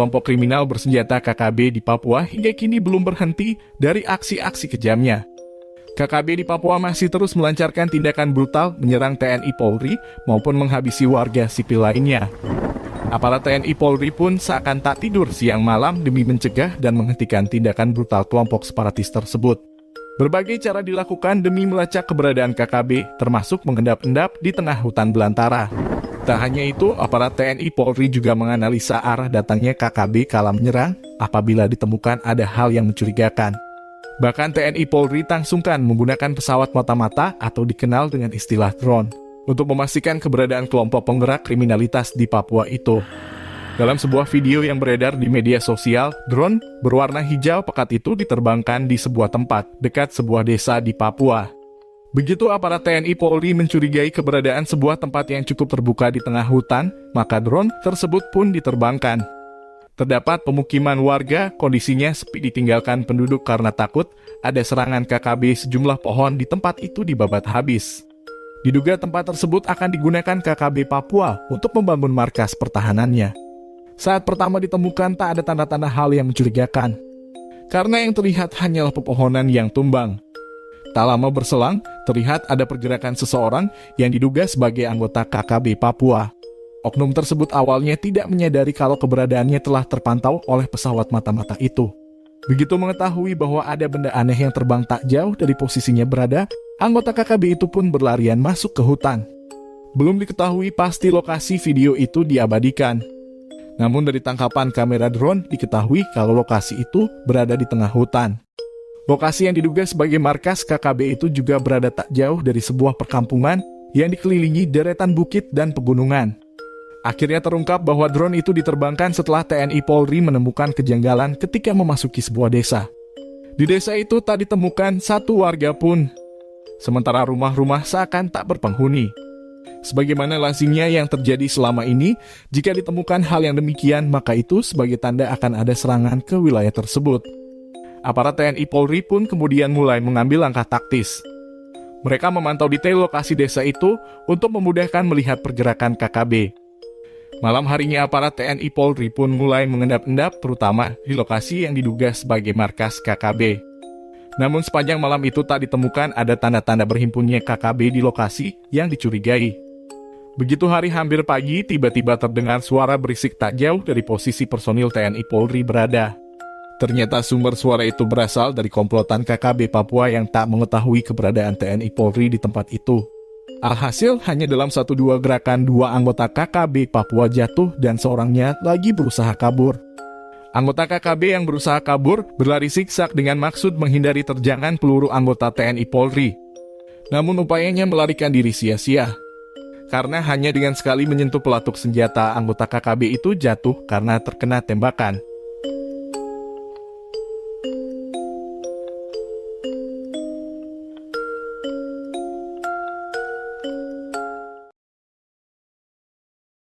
kelompok kriminal bersenjata KKB di Papua hingga kini belum berhenti dari aksi-aksi kejamnya. KKB di Papua masih terus melancarkan tindakan brutal menyerang TNI Polri maupun menghabisi warga sipil lainnya. Aparat TNI Polri pun seakan tak tidur siang malam demi mencegah dan menghentikan tindakan brutal kelompok separatis tersebut. Berbagai cara dilakukan demi melacak keberadaan KKB, termasuk mengendap-endap di tengah hutan belantara. Tak hanya itu, aparat TNI Polri juga menganalisa arah datangnya KKB kala menyerang apabila ditemukan ada hal yang mencurigakan. Bahkan TNI Polri tak sungkan menggunakan pesawat mata-mata atau dikenal dengan istilah drone untuk memastikan keberadaan kelompok penggerak kriminalitas di Papua itu. Dalam sebuah video yang beredar di media sosial, drone berwarna hijau pekat itu diterbangkan di sebuah tempat dekat sebuah desa di Papua. Begitu aparat TNI Polri mencurigai keberadaan sebuah tempat yang cukup terbuka di tengah hutan, maka drone tersebut pun diterbangkan. Terdapat pemukiman warga, kondisinya sepi ditinggalkan penduduk karena takut ada serangan KKB, sejumlah pohon di tempat itu dibabat habis. Diduga tempat tersebut akan digunakan KKB Papua untuk membangun markas pertahanannya. Saat pertama ditemukan tak ada tanda-tanda hal yang mencurigakan, karena yang terlihat hanyalah pepohonan yang tumbang. Tak lama berselang, terlihat ada pergerakan seseorang yang diduga sebagai anggota KKB Papua. Oknum tersebut awalnya tidak menyadari kalau keberadaannya telah terpantau oleh pesawat mata-mata itu. Begitu mengetahui bahwa ada benda aneh yang terbang tak jauh dari posisinya berada, anggota KKB itu pun berlarian masuk ke hutan. Belum diketahui pasti lokasi video itu diabadikan. Namun dari tangkapan kamera drone diketahui kalau lokasi itu berada di tengah hutan. Lokasi yang diduga sebagai markas KKB itu juga berada tak jauh dari sebuah perkampungan yang dikelilingi deretan bukit dan pegunungan. Akhirnya terungkap bahwa drone itu diterbangkan setelah TNI Polri menemukan kejanggalan ketika memasuki sebuah desa. Di desa itu tak ditemukan satu warga pun, sementara rumah-rumah seakan tak berpenghuni. Sebagaimana lazimnya yang terjadi selama ini, jika ditemukan hal yang demikian, maka itu sebagai tanda akan ada serangan ke wilayah tersebut. Aparat TNI Polri pun kemudian mulai mengambil langkah taktis. Mereka memantau detail lokasi desa itu untuk memudahkan melihat pergerakan KKB. Malam harinya aparat TNI Polri pun mulai mengendap-endap terutama di lokasi yang diduga sebagai markas KKB. Namun sepanjang malam itu tak ditemukan ada tanda-tanda berhimpunnya KKB di lokasi yang dicurigai. Begitu hari hampir pagi, tiba-tiba terdengar suara berisik tak jauh dari posisi personil TNI Polri berada. Ternyata sumber suara itu berasal dari komplotan KKB Papua yang tak mengetahui keberadaan TNI Polri di tempat itu. Alhasil, hanya dalam 1-2 gerakan 2 anggota KKB Papua jatuh dan seorangnya lagi berusaha kabur. Anggota KKB yang berusaha kabur berlari siksak dengan maksud menghindari terjangan peluru anggota TNI Polri. Namun upayanya melarikan diri sia-sia. Karena hanya dengan sekali menyentuh pelatuk senjata, anggota KKB itu jatuh karena terkena tembakan.